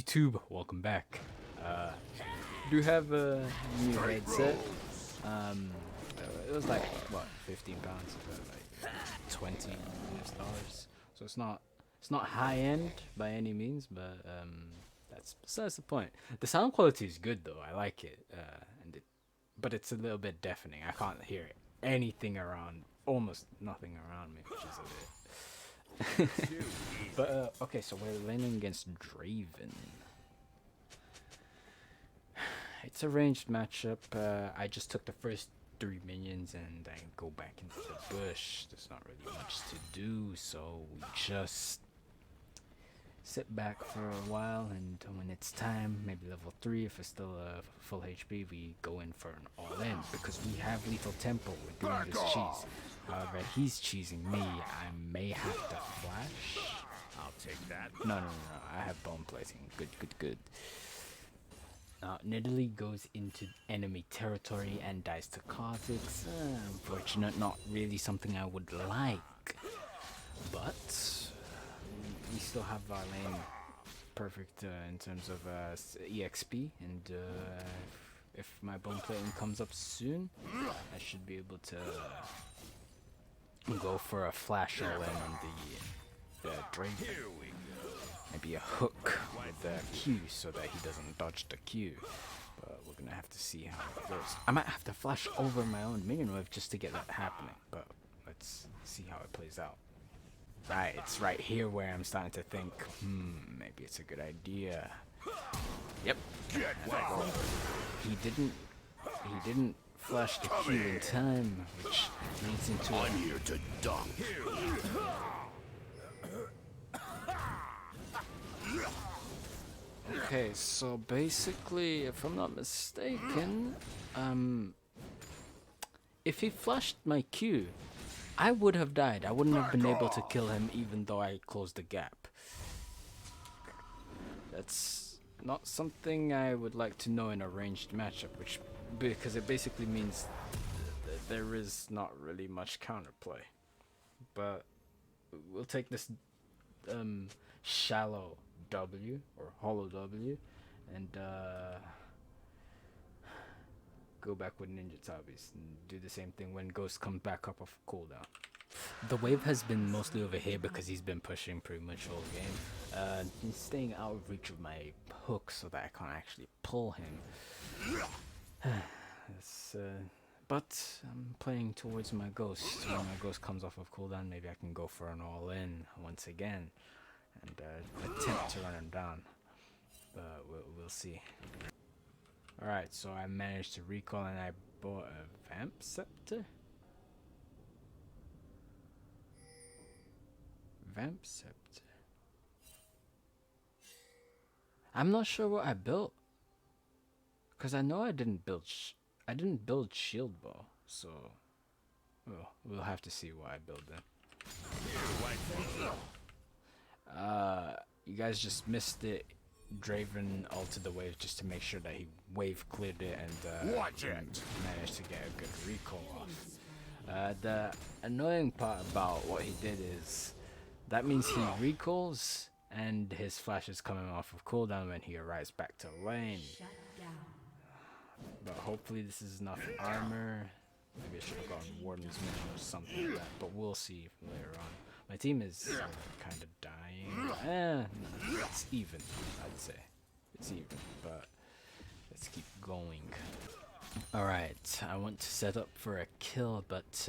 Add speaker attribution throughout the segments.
Speaker 1: YouTube, welcome back. Do have a new headset. Um, it was like what, 15 pounds, like $20. So it's not high end by any means, but that's besides the point. The sound quality is good though. I like it, but it's a little bit deafening. I can't hear anything around, almost nothing around me, which is a bit. But okay, so we're landing against Draven. It's a ranged matchup. I just took the first 3 minions and I go back into the bush. There's not really much to do, so we just sit back for a while, and when it's time, maybe level 3, if it's still full HP, we go in for an all-in, because we have lethal tempo. We're doing this cheese. However, he's cheesing me. I may have to flash.
Speaker 2: I'll take that.
Speaker 1: No. I have bone plating. Good. Nidalee goes into enemy territory and dies to Kha'Zix. Unfortunate, not really something I would like. But we still have our lane perfect in terms of EXP, and if my bone plating comes up soon, I should be able to go for a flash all in on the Draven. Maybe a hook with the Q so that he doesn't dodge the Q. But we're gonna have to see how it goes. I might have to flash over my own minion wave just to get that happening, but let's see how it plays out. Right, it's right here where I'm starting to think, maybe it's a good idea. Yep. He didn't flash the Q in time, which leads into
Speaker 2: I'm here to dump.
Speaker 1: Okay, so basically, if I'm not mistaken, if he flashed my Q, I would have died. I wouldn't have been able to kill him even though I closed the gap. That's not something I would like to know in a ranged matchup, because it basically means there is not really much counterplay. But we'll take this shallow W or hollow W and go back with Ninja Tabis and do the same thing when Ghost comes back up off cooldown. The wave has been mostly over here because he's been pushing pretty much all game. He's staying out of reach of my hook so that I can't actually pull him. But I'm playing towards my Ghost. When my Ghost comes off of cooldown, maybe I can go for an all-in once again and attempt to run him down. But we'll see. Alright, so I managed to recall and I bought a Vamp Scepter. Vamp Scepter. I'm not sure what I built, cause I know I didn't build Shield Ball, so we'll have to see what I build then. You guys just missed it. Draven altered the wave just to make sure that he wave cleared it and managed to get a good recall off. The annoying part about what he did is that means he recalls and his flash is coming off of cooldown when he arrives back to lane. But hopefully this is enough armor. Maybe I should have gone Warden's Minion or something like that, but we'll see later on. My team is kind of dying. No, it's even, I'd say. It's even, but let's keep going. Alright, I want to set up for a kill, but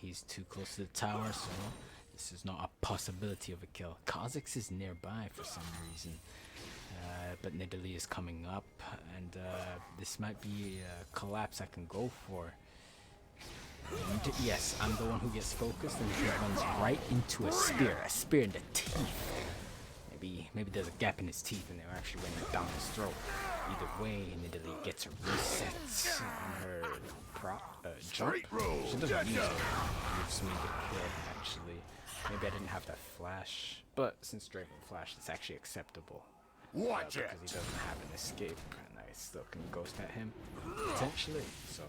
Speaker 1: he's too close to the tower, so this is not a possibility of a kill. Kha'Zix is nearby for some reason, but Nidalee is coming up, and this might be a collapse I can go for. And yes, I'm the one who gets focused, and he runs right into a spear in the teeth. Maybe there's a gap in his teeth, and they're actually running down his throat. Either way, Nidalee gets a reset on her jump. She doesn't use it. Gives me the kill, actually. Maybe I didn't have that flash, but since Draven flashed, it's actually acceptable. Because he doesn't have an escape, and I still can ghost at him potentially. So.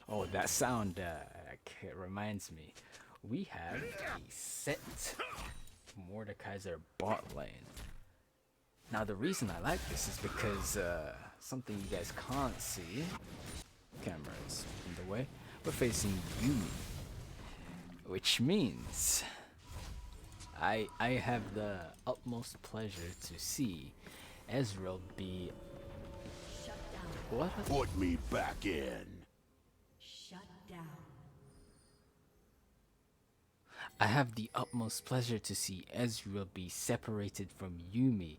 Speaker 1: Oh, that sound it reminds me. We have a set Mordekaiser bot lane. Now the reason I like this is because something you guys can't see. Camera is in the way. We're facing Yumi, which means I have the utmost pleasure to see Ezreal be.
Speaker 3: Shut down.
Speaker 1: What?
Speaker 2: Put me back in.
Speaker 3: Shut down.
Speaker 1: I have the utmost pleasure to see Ezreal be separated from Yumi,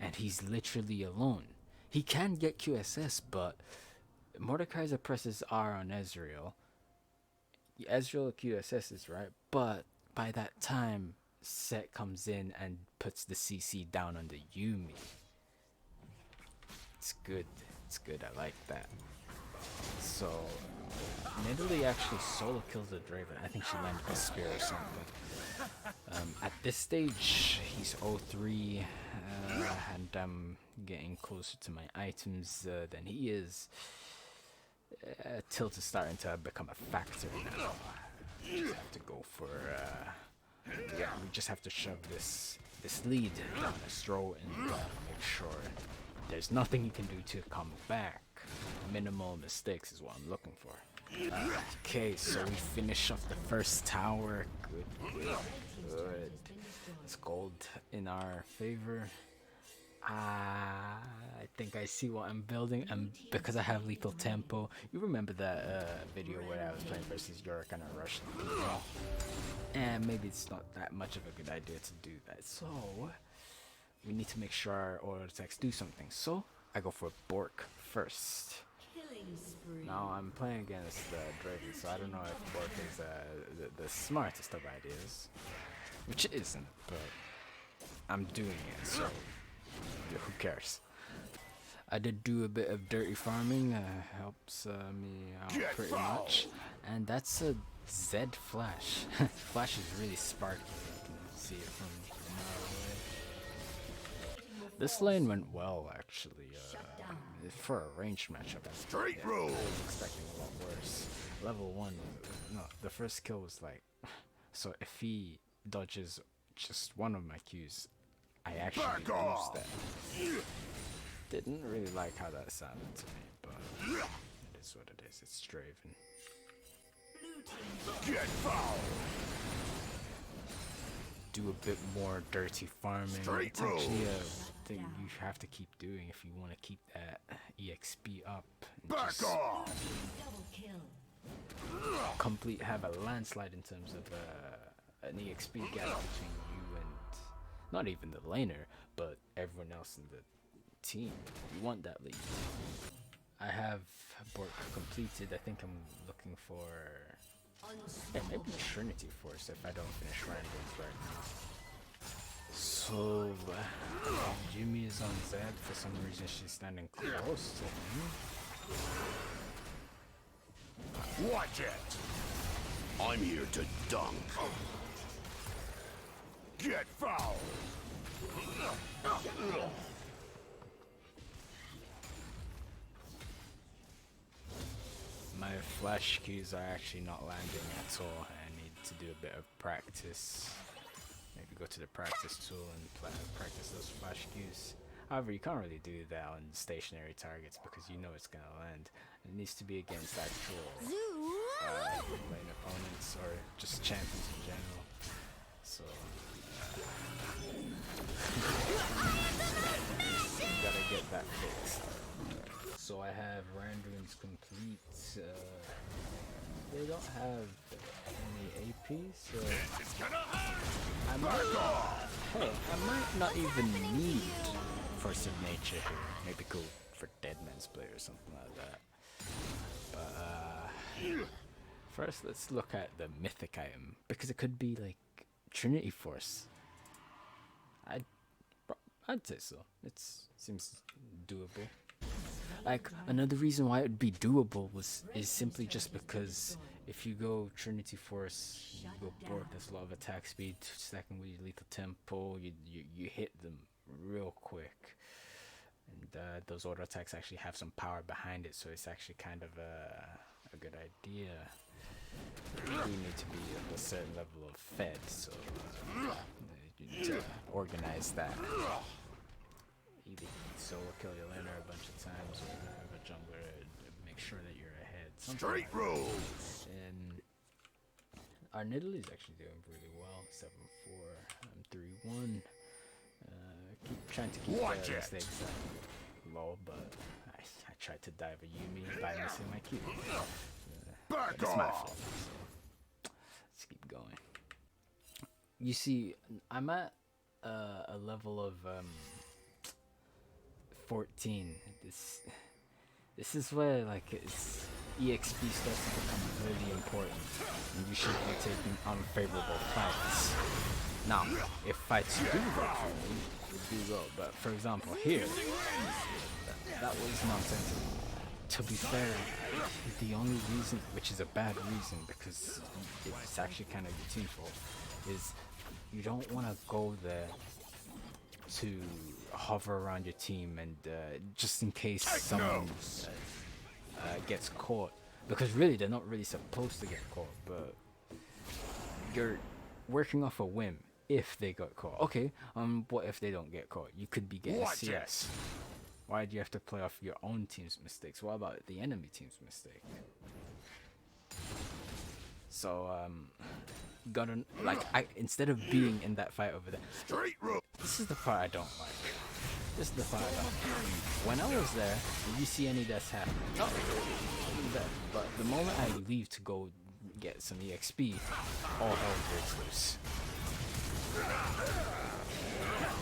Speaker 1: and he's literally alone. He can get QSS, but Mordekaiser presses R on Ezreal. Ezreal QSS right, but by that time, Set comes in and puts the CC down on the Yumi. It's good. It's good. I like that. So, Nidalee actually solo kills the Draven. I think she landed a spear or something. At this stage, he's 0-3, and I'm getting closer to my items than he is. Tilt is starting to become a factor now. We just have to go for. Yeah, we just have to shove this lead down his throat and make sure there's nothing he can do to come back. Minimal mistakes is what I'm looking for. Okay, so we finish off the first tower. Good. It's gold in our favor. I think I see what I'm building, and because I have lethal tempo, you remember that video where I was playing versus Yorick and I rushed people? And maybe it's not that much of a good idea to do that. So we need to make sure our auto attacks do something. So I go for Bork first.
Speaker 3: Killing spree.
Speaker 1: Now I'm playing against Draven, so I don't know if Bork is the smartest of ideas, which it isn't, but I'm doing it, so who cares? I did do a bit of dirty farming, helps me out pretty much, and that's a Z flash. Flash is really sparky, you can see it from a mile away. This lane went well actually, for a ranged matchup.
Speaker 2: Straight
Speaker 1: I
Speaker 2: road.
Speaker 1: was expecting a lot worse. Level 1, no, the first kill was like, so if he dodges just one of my Qs, I actually lose that. Didn't really like how that sounded to me, but it is what it is. It's Draven.
Speaker 2: Get foul.
Speaker 1: Do a bit more dirty farming.
Speaker 2: Straight
Speaker 1: It's actually
Speaker 2: road.
Speaker 1: a thing you have to keep doing if you want to keep that EXP up. And
Speaker 2: Back
Speaker 1: just
Speaker 2: off.
Speaker 3: Double kill.
Speaker 1: have a landslide in terms of an EXP gap between you and not even the laner, but everyone else in the team. You want that lead. I have Bork completed. I think I'm looking for maybe Trinity Force if I don't finish randoms right now. So Jimmy is on Zed. For some reason she's standing close to him.
Speaker 2: Watch it. I'm here to dunk. Get foul.
Speaker 1: My flash keys are actually not landing at all. I need to do a bit of practice. Maybe go to the practice tool and practice those flash cues. However, you can't really do that on stationary targets because you know it's gonna land. It needs to be against actual lane opponents or just champions in general. So gotta get that fixed. So I have Randuin's complete. They don't have any AP, so I might not even need Force of Nature here. Maybe go for Dead Man's Blade or something like that. But first, let's look at the mythic item because it could be like Trinity Force. I'd say so. It seems doable. Like another reason why it would be doable is simply just because if you go Trinity Force, you go Bork, there's a lot of attack speed. Second with lethal tempo, you hit them real quick, and those auto attacks actually have some power behind it, so it's actually kind of a good idea. You need to be at a certain level of fed, so you need to organize that. either solo kill your laner a bunch of times or have a jungler to make sure that you're ahead. Something
Speaker 2: Straight
Speaker 1: like that.
Speaker 2: rules.
Speaker 1: And our Nidalee is actually doing really well. 7-4, I'm 3-1. Keep trying to keep
Speaker 2: Watch
Speaker 1: the
Speaker 2: it.
Speaker 1: stakes low, but I tried to dive a Yumi by missing my Q.
Speaker 2: Back
Speaker 1: It's my
Speaker 2: off.
Speaker 1: fault. So let's keep going. You see, I'm at a level of 14. This is where like it's EXP starts to become really important, and you should be taking unfavorable fights. Now, if fights do work for me, it do well. But for example, here, that was nonsensical. To be fair, the only reason, which is a bad reason because it's actually kind of your team's fault, is you don't want to go there to hover around your team and just in case someone gets caught, because really they're not really supposed to get caught, but you're working off a whim if they got caught. Okay, what if they don't get caught? You could be getting
Speaker 2: Watch
Speaker 1: CS. Why do you have to play off your own team's mistakes? What about the enemy team's mistake? So gotta instead of being in that fight over there,
Speaker 2: Straight rules.
Speaker 1: this is the part I don't like. This is the part I don't like. When I was there, did you see any deaths happen? Not really that, but the moment I leave to go get some EXP, all hell breaks loose.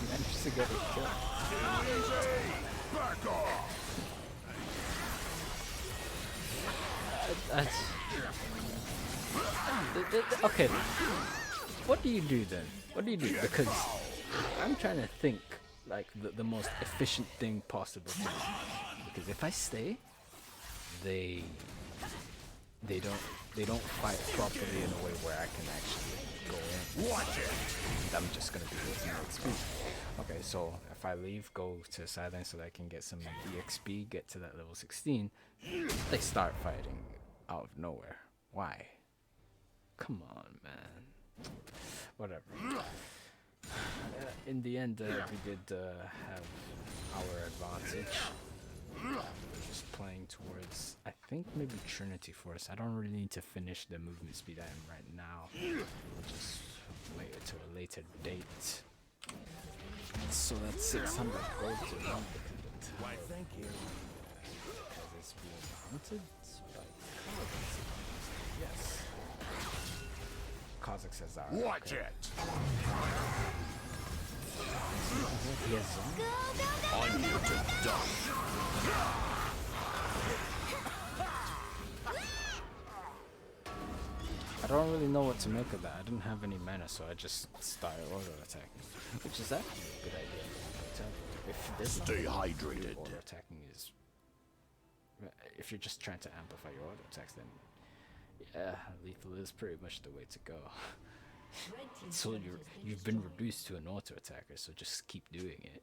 Speaker 1: Managed to get a kill.
Speaker 2: Back off.
Speaker 1: Okay, what do you do then? What do you do? Because I'm trying to think like the most efficient thing possible to do. Because if I stay, they don't fight properly in a way where I can actually go in.
Speaker 2: Watch it.
Speaker 1: I'm just gonna be losing XP. Okay, so if I leave, go to silence so that I can get some EXP, get to that level 16, they start fighting out of nowhere. Why? Come on, man. Whatever. In the end, we did have our advantage. We're just playing towards, I think maybe Trinity Force. I don't really need to finish the movement speed I am right now. I'll just wait until a later date. So that's 600 gold to run because
Speaker 2: Why, thank you.
Speaker 1: it's being hunted by Kazakhs. Yes. Kazakh says that.
Speaker 2: Watch it.
Speaker 1: He has zone?
Speaker 2: I'm here to dunk.
Speaker 1: I don't really know what to make of that. I didn't have any mana, so I just started auto attacking, which is actually a good idea. But if there's
Speaker 2: Stay
Speaker 1: nothing to do,
Speaker 2: hydrated.
Speaker 1: auto attacking is. If you're just trying to amplify your auto attacks, then yeah, lethal is pretty much the way to go.
Speaker 3: Red team's
Speaker 1: So
Speaker 3: turret has been
Speaker 1: you've been
Speaker 3: destroyed.
Speaker 1: reduced to an auto attacker, so just keep doing it.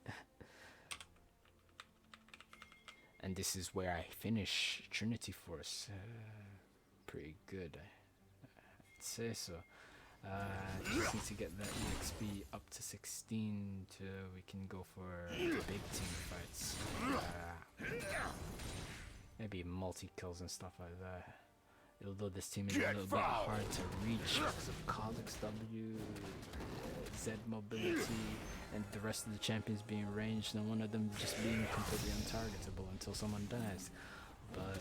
Speaker 1: And this is where I finish Trinity Force. Pretty good, I'd say so. Just need to get that EXP up to 16 to we can go for big team fights. Maybe multi-kills and stuff like that. Although this team is a
Speaker 2: Get
Speaker 1: little bit
Speaker 2: fouled.
Speaker 1: hard to reach because of Kazakh's W, Z mobility, and the rest of the champions being ranged, and one of them just being completely untargetable until someone dies. But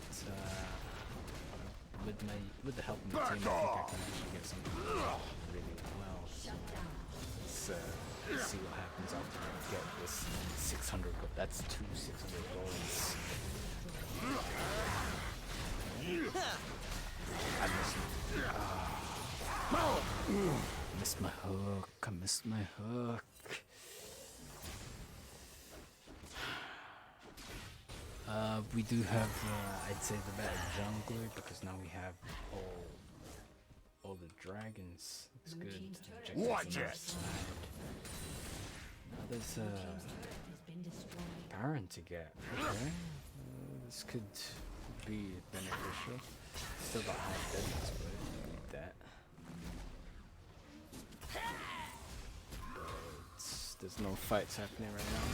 Speaker 1: with the help of my team, I think I can actually get something really well. So let's see what happens after I get this 600 gold. That's 600 golds. I missed my hook. I missed my hook. We do have, I'd say, the better jungler because now we have all the dragons. It's
Speaker 3: Blue
Speaker 1: good.
Speaker 3: team's turret
Speaker 1: Objectives
Speaker 2: Watch
Speaker 1: on our
Speaker 2: it.
Speaker 1: side. Now there's
Speaker 3: Team's turret has been destroyed.
Speaker 1: Baron to get. Okay. This could be beneficial. Still got high deadness, but I need that. But still there's no fights happening right now.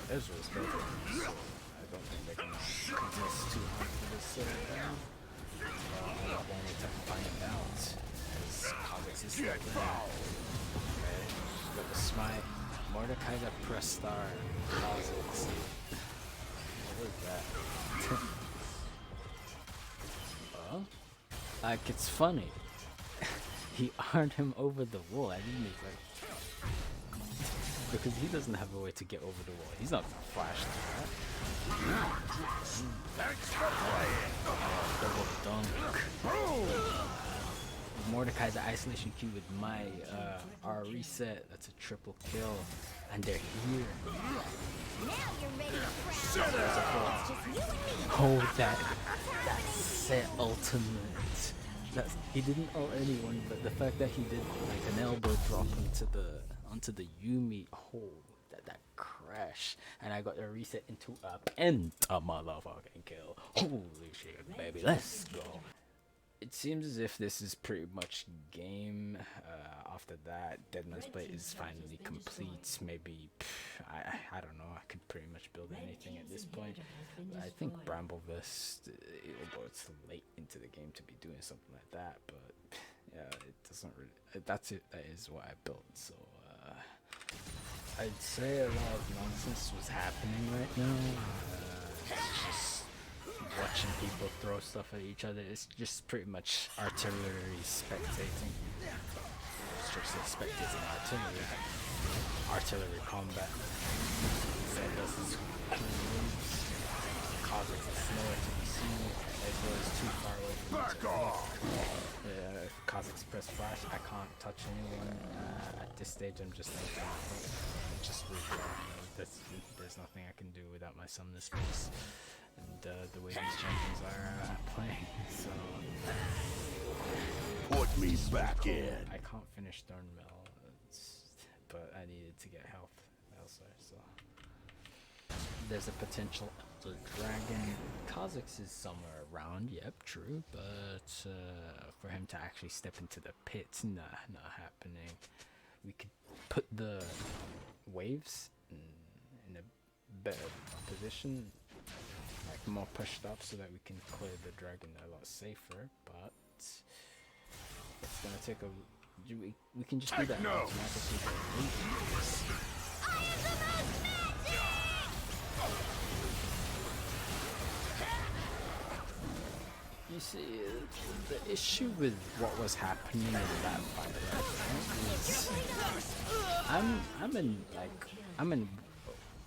Speaker 1: Ezra's better, so I don't think they can contest too hard for this round. I'm only to find out as Kha'Zix is still there. Okay, got the smite. Mordecai got press star. Kha'Zix. What is that? Like, it's funny. He armed him over the wall. I didn't even, because he doesn't have a way to get over the wall. He's not gonna flash through that. Double dunk. Mordecai's isolation Q with my R reset. That's a triple kill. And they're here.
Speaker 4: Now you're ready to crown.
Speaker 1: Oh, that set ultimate. He didn't ult anyone, but the fact that he did like an elbow drop onto the Yumi, that crash, and I got a reset into a motherfucking kill. Holy shit, baby, let's go. It seems as if this is pretty much game. After that, Deadman's Blade is finally complete. Maybe, I don't know, I could pretty much build anything at this point. I think Bramblevest, although it's late into the game to be doing something like that, but yeah, it doesn't really, that's it, that is what I built, so I'd say a lot of nonsense was happening right now. It's just watching people throw stuff at each other. It's just pretty much artillery spectating. Strictly spectating artillery combat. Zed does his cool moves. Kha'Zix is slower to be seen. Ezra is too far away from
Speaker 2: Back off!
Speaker 1: Kha'Zix press flash. I can't touch anyone. At this stage, I'm just like, just there's nothing I can do without my summoner space. And the way these champions are playing, so
Speaker 2: Put me back in.
Speaker 1: I can't finish Thornmill, but I needed to get health elsewhere, so there's a potential Elder Dragon. Kha'Zix is somewhere around, yep, true, but for him to actually step into the pit, not happening. We could put the waves in a better position, like more pushed up, so that we can clear the dragon a lot safer, but it's gonna take a, we can just do that
Speaker 2: No.
Speaker 1: automatically. You see, the issue with what was happening in that fight right now is I'm in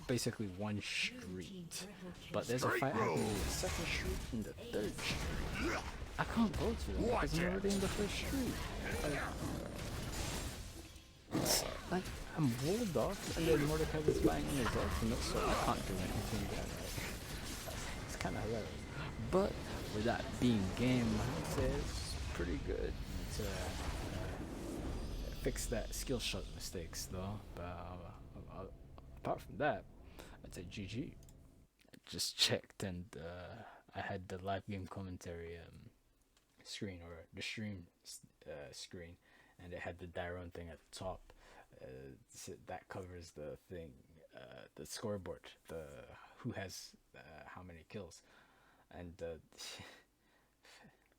Speaker 1: basically one street, but there's a fight happening in the second street and the third street. I can't go to them because I'm already in the first street. Like, I'm walled off, and then Mordecai was buying in his ultimate, so I can't do anything there. It's kind of hilarious. But with that being game, I'd say it's pretty good to fix that skill shot mistakes, though. But apart from that, I'd say GG. I just checked, and I had the live game commentary screen, or the stream screen, and it had the Daron thing at the top. So that covers the thing, the scoreboard, the who has how many kills, and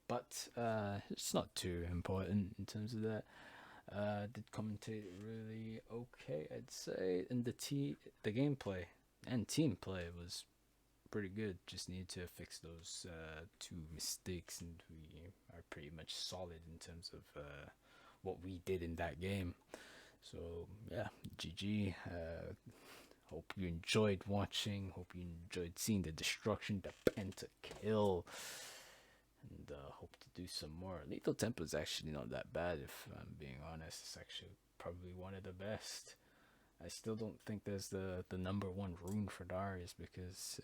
Speaker 1: but it's not too important in terms of that. Did commentate really okay, I'd say, and the gameplay and team play was pretty good. Just need to fix those two mistakes, and we are pretty much solid in terms of what we did in that game. So yeah, GG. Hope you enjoyed watching. Hope you enjoyed seeing the destruction, the pentakill, and hope to do some more. Lethal Tempo is actually not that bad, if I'm being honest. It's actually probably one of the best. I still don't think there's the number one rune for Darius, because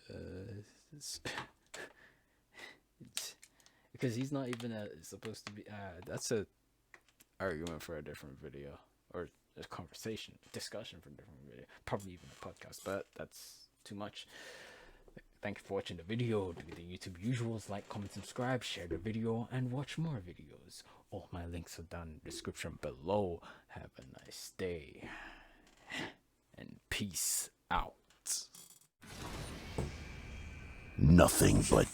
Speaker 1: because he's not even supposed to be. That's a argument for a different video, or a discussion for a different video, probably even a podcast, but that's too much. Thank you for watching the video. Do the YouTube usuals, like, comment, subscribe, share the video, and watch more videos. All my links are down in the description below. Have a nice day. Peace out.
Speaker 2: Nothing but